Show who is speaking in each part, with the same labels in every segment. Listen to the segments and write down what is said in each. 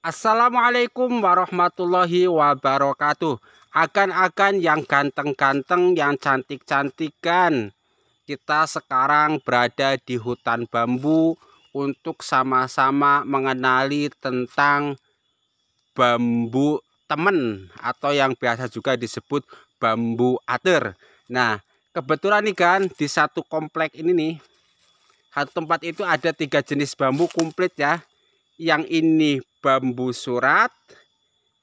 Speaker 1: Assalamualaikum warahmatullahi wabarakatuh. Agan-agan yang ganteng-ganteng, yang cantik-cantikan. Kita sekarang berada di hutan bambu untuk sama-sama mengenali tentang bambu temen atau yang biasa juga disebut bambu ater. Nah, kebetulan nih kan di satu komplek ini nih, satu tempat itu ada 3 jenis bambu komplit ya. Yang ini bambu surat,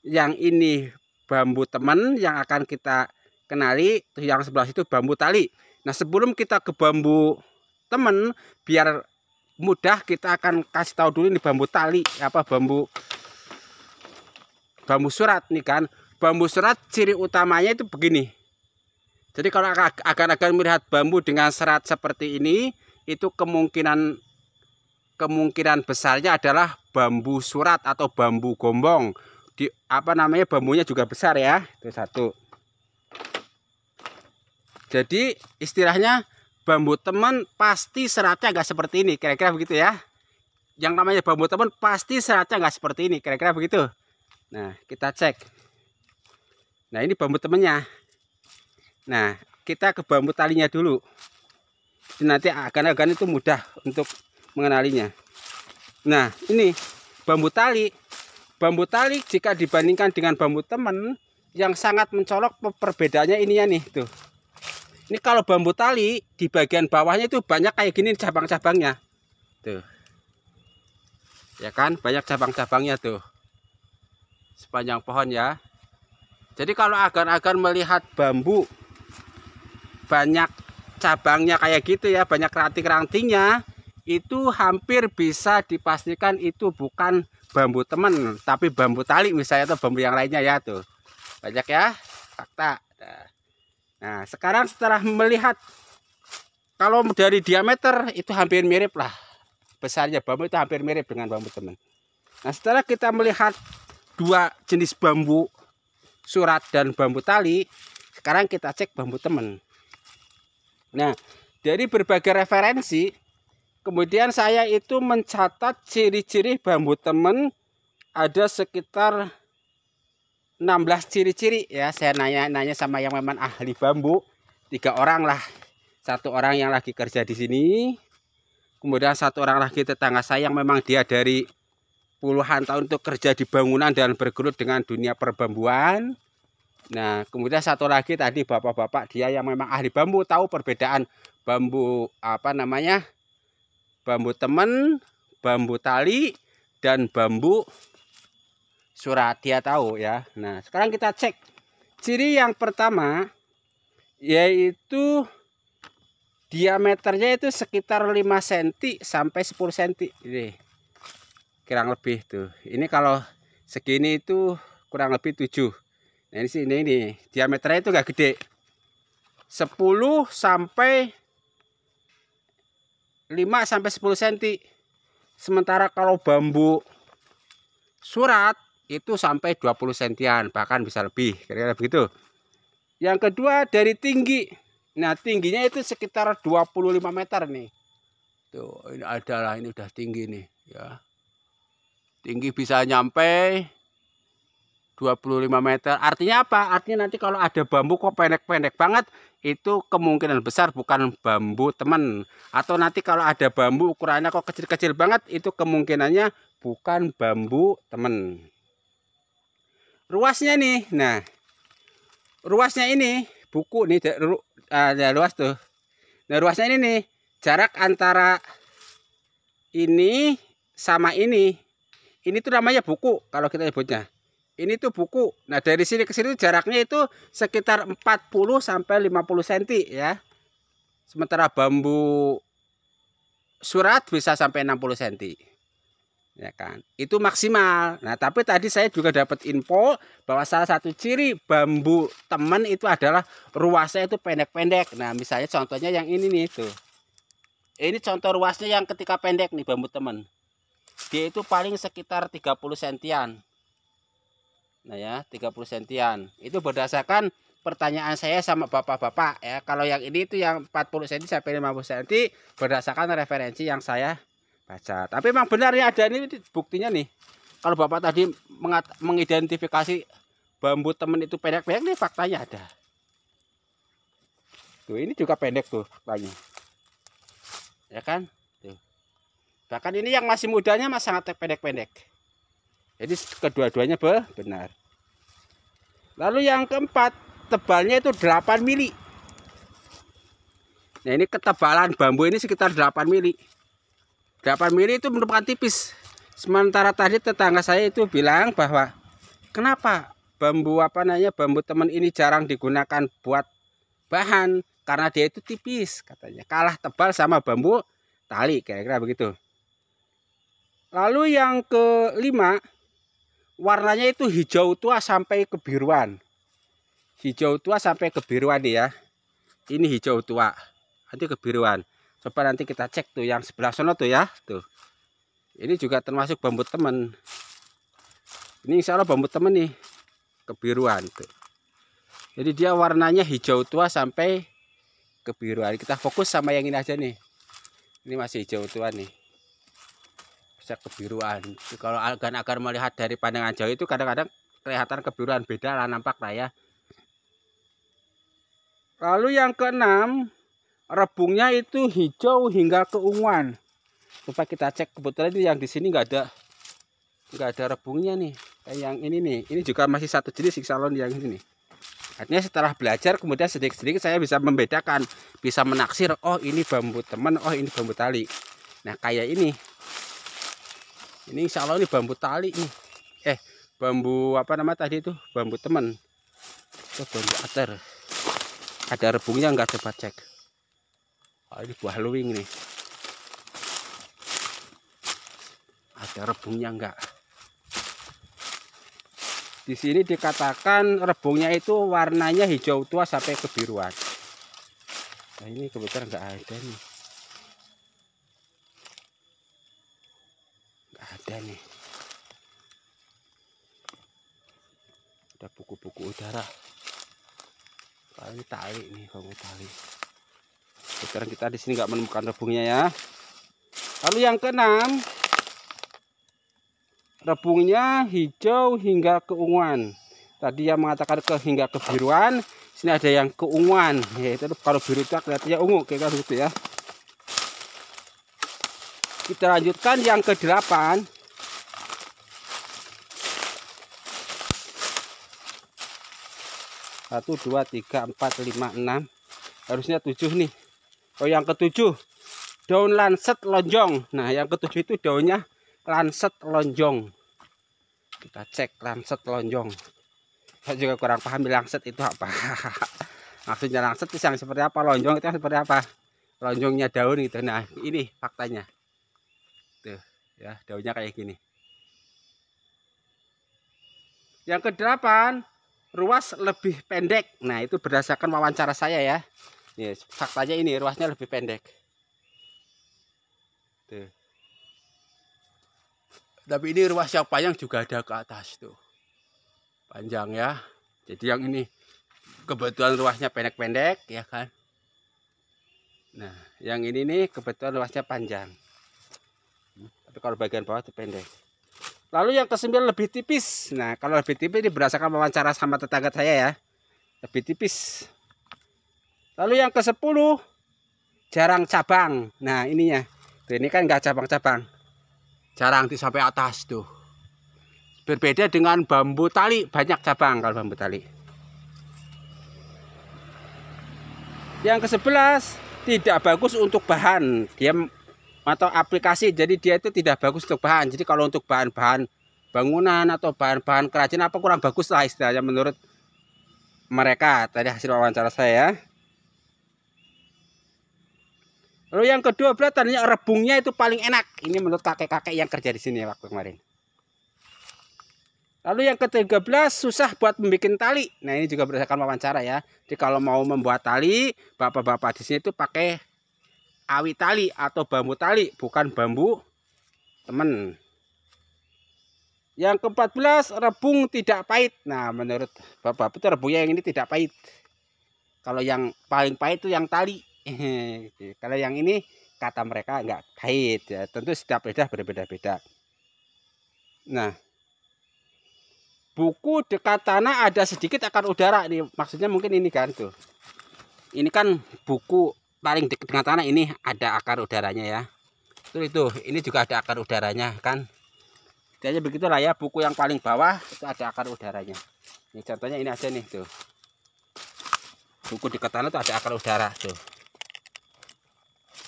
Speaker 1: yang ini bambu teman yang akan kita kenali, yang sebelah situ bambu tali. Nah, sebelum kita ke bambu teman, biar mudah kita akan kasih tahu dulu ini bambu tali, bambu surat nih kan. Bambu surat ciri utamanya itu begini. Jadi kalau akan melihat bambu dengan serat seperti ini, itu kemungkinan besarnya adalah bambu surat atau bambu gombong. Bambunya juga besar ya. Itu satu. Jadi istilahnya bambu teman pasti seratnya nggak seperti ini, kira-kira begitu ya. Yang namanya bambu teman pasti seratnya nggak seperti ini, kira-kira begitu. Nah, kita cek. Nah, ini bambu temannya. Nah, kita ke bambu talinya dulu. Nanti akan itu mudah untuk mengenalinya. Nah, ini bambu tali. Bambu tali jika dibandingkan dengan bambu teman, yang sangat mencolok perbedaannya ini ya nih tuh. Ini kalau bambu tali di bagian bawahnya itu banyak kayak gini cabang-cabangnya. Tuh. Ya kan, banyak cabang-cabangnya tuh. Sepanjang pohon ya. Jadi kalau akan melihat bambu banyak cabangnya kayak gitu ya, banyak ranting-rantingnya, itu hampir bisa dipastikan itu bukan bambu teman, tapi bambu tali misalnya, atau bambu yang lainnya ya tuh. Banyak ya fakta. Nah, sekarang setelah melihat, kalau dari diameter itu hampir mirip lah, besarnya bambu itu hampir mirip dengan bambu teman. Nah, setelah kita melihat dua jenis bambu surat dan bambu tali, sekarang kita cek bambu teman. Nah, dari berbagai referensi, kemudian saya itu mencatat ciri-ciri bambu teman ada sekitar 16 ciri-ciri ya. Saya nanya sama yang memang ahli bambu, 3 orang lah. 1 orang yang lagi kerja di sini, kemudian 1 orang lagi tetangga saya yang memang dia dari puluhan tahun untuk kerja di bangunan dan bergelut dengan dunia perbambuan. Nah, kemudian 1 lagi tadi bapak-bapak, dia yang memang ahli bambu, tahu perbedaan bambu bambu teman, bambu tali, dan bambu surat, dia tahu ya. Nah, sekarang kita cek ciri yang pertama, yaitu diameternya itu sekitar 5 cm sampai 10 cm. Ini kurang lebih tuh. Ini kalau segini itu kurang lebih 7. Nah, ini diameternya itu gak gede. 10 sampai 5 sampai 10 cm. Sementara kalau bambu surat itu sampai 20 cm, bahkan bisa lebih, kira-kira begitu. Yang kedua dari tinggi. Nah, tingginya itu sekitar 25 meter nih. Tuh, ini adalah, ini udah tinggi nih ya. Tinggi bisa nyampe 25 meter. Artinya apa? Artinya nanti kalau ada bambu kok pendek-pendek banget, itu kemungkinan besar bukan bambu teman. Atau nanti kalau ada bambu ukurannya kok kecil-kecil banget, itu kemungkinannya bukan bambu teman. Ruasnya nih. Nah, ruasnya ini buku nih, luas tuh. Nah, ruasnya ini nih, jarak antara ini sama ini tuh namanya buku kalau kita nyebutnya. Ini tuh buku. Nah, dari sini ke sini jaraknya itu sekitar 40 sampai 50 cm ya. Sementara bambu surat bisa sampai 60 cm. Ya kan? Itu maksimal. Nah, tapi tadi saya juga dapat info bahwa salah satu ciri bambu teman itu adalah ruasnya itu pendek-pendek. Nah, misalnya contohnya yang ini nih tuh. Ini contoh ruasnya yang ketika pendek nih bambu teman. Dia itu paling sekitar 30 cm. Nah ya, 30 cm. Itu berdasarkan pertanyaan saya sama bapak-bapak ya. Kalau yang ini itu yang 40 cm sampai 50 cm berdasarkan referensi yang saya baca. Tapi memang benar ya, ada ini buktinya nih. Kalau Bapak tadi mengidentifikasi bambu temen itu pendek-pendek, nih faktanya ada. Tuh, ini juga pendek tuh faktanya. Ya kan? Tuh. Bahkan ini yang masih mudanya masih sangat pendek-pendek. Jadi kedua-duanya benar. Lalu yang keempat, tebalnya itu 8 mili. Nah, ini ketebalan bambu ini sekitar 8 mili. 8 mili itu merupakan tipis. Sementara tadi tetangga saya itu bilang bahwa kenapa bambu bambu temen ini jarang digunakan buat bahan, karena dia itu tipis katanya, kalah tebal sama bambu tali, kira-kira begitu. Lalu yang kelima, warnanya itu hijau tua sampai kebiruan. Hijau tua sampai kebiruan nih ya. Ini hijau tua, nanti kebiruan. Coba nanti kita cek tuh yang sebelah sana tuh ya, tuh. Ini juga termasuk bambu temen. Ini insya Allah bambu temen nih, kebiruan tuh. Jadi dia warnanya hijau tua sampai kebiruan. Kita fokus sama yang ini aja nih. Ini masih hijau tua nih, bisa kebiruan. Jadi kalau agar melihat dari pandangan jauh itu kadang-kadang kelihatan kebiruan, beda lah nampak lah ya. Lalu yang keenam, rebungnya itu hijau hingga keunguan. Coba kita cek, kebetulan yang di sini nggak ada rebungnya nih. Kayak yang ini nih, ini juga masih satu jenis Ikshalon yang ini nih. Artinya setelah belajar kemudian sedikit-sedikit saya bisa membedakan, bisa menaksir, oh ini bambu temen, oh ini bambu tali. Nah kayak ini insya Allah ini bambu tali nih. Bambu tadi itu bambu temen. Itu bambu ater. Ada rebungnya nggak, coba cek. Oh, ini buah luwing nih. Ada rebungnya enggak? Di sini dikatakan rebungnya itu warnanya hijau tua sampai kebiruan. Nah ini kebetulan enggak ada nih. Enggak ada nih. Ada buku-buku udara. Kalau ini tali nih, bambu tali. Kebetulan kita di sini enggak menemukan rebungnya ya. Lalu yang keenam, rebungnya hijau hingga keunguan. Tadi yang mengatakan hingga kebiruan, sini ada yang keunguan. Yaitu kalau biru itu kelihatannya ungu, kayak gitu ya. Kita lanjutkan yang ke-8. Satu, dua, tiga, empat, lima, enam. Harusnya 7 nih. Oh yang ke-7, daun lanset lonjong. Nah yang ke-7 itu daunnya lanset lonjong. Kita cek lanset lonjong. Saya juga kurang paham lanset itu apa. Maksudnya lanset itu yang seperti apa, lonjong itu yang seperti apa. Lonjongnya daun gitu. Nah ini faktanya. Tuh ya, daunnya kayak gini. Yang ke-8, ruas lebih pendek. Nah itu berdasarkan wawancara saya ya. Yes, faktanya ini ruasnya lebih pendek. Tuh. Tapi ini ruas yang panjang juga ada ke atas tuh. Panjang ya. Jadi yang ini kebetulan ruasnya pendek-pendek ya kan. Nah, yang ini nih kebetulan ruasnya panjang. Tapi kalau bagian bawah itu pendek. Lalu yang ke-9 lebih tipis. Nah, kalau lebih tipis ini berdasarkan wawancara sama tetangga saya ya. Lebih tipis. Lalu yang ke-10 jarang cabang. Nah, ininya. Tuh, ini kan enggak cabang-cabang. Jarang di sampai atas tuh. Berbeda dengan bambu tali, banyak cabang kalau bambu tali. Yang ke-11 tidak bagus untuk bahan, dia atau aplikasi, jadi dia itu tidak bagus untuk bahan. Jadi kalau untuk bahan-bahan bangunan atau bahan-bahan kerajinan apa kurang bagus lah istilahnya menurut mereka tadi hasil wawancara saya. Lalu yang kedua tadinya rebungnya itu paling enak. Ini menurut kakek-kakek yang kerja di sini waktu kemarin. Lalu yang ke-13 susah buat membuat tali. Nah ini juga berdasarkan wawancara ya. Jadi kalau mau membuat tali, bapak-bapak di sini itu pakai awi tali atau bambu tali, bukan bambu temen. Yang ke-14 rebung tidak pahit. Nah menurut bapak itu rebungnya yang ini tidak pahit. Kalau yang paling pahit itu yang tali. Kalau yang ini kata mereka enggak pahit ya. Tentu setiap lidah berbeda-beda. Nah buku dekat tanah ada sedikit akar udara nih, maksudnya mungkin ini kan tuh. Ini kan buku paling dekat dengan tanah, ini ada akar udaranya ya. Itu ini juga ada akar udaranya kan. Jadi begitulah ya, buku yang paling bawah itu ada akar udaranya. Ini contohnya ini aja nih tuh. Buku dekat tanah tuh ada akar udara tuh.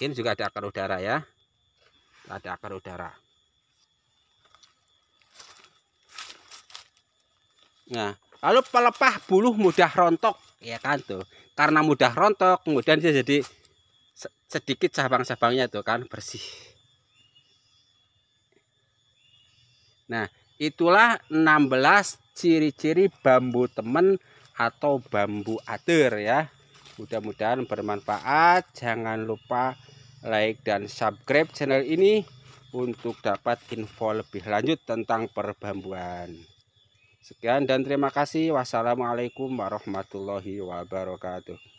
Speaker 1: Ini juga ada akar udara ya. Ada akar udara. Nah, lalu pelepah buluh mudah rontok, ya kan tuh. Karena mudah rontok, kemudian dia jadi sedikit cabang-cabangnya tuh kan bersih. Nah, itulah 16 ciri-ciri bambu temen atau bambu ater ya. Mudah-mudahan bermanfaat. Jangan lupa like dan subscribe channel ini untuk dapat info lebih lanjut tentang perbambuan. Sekian dan terima kasih. Wassalamualaikum warahmatullahi wabarakatuh.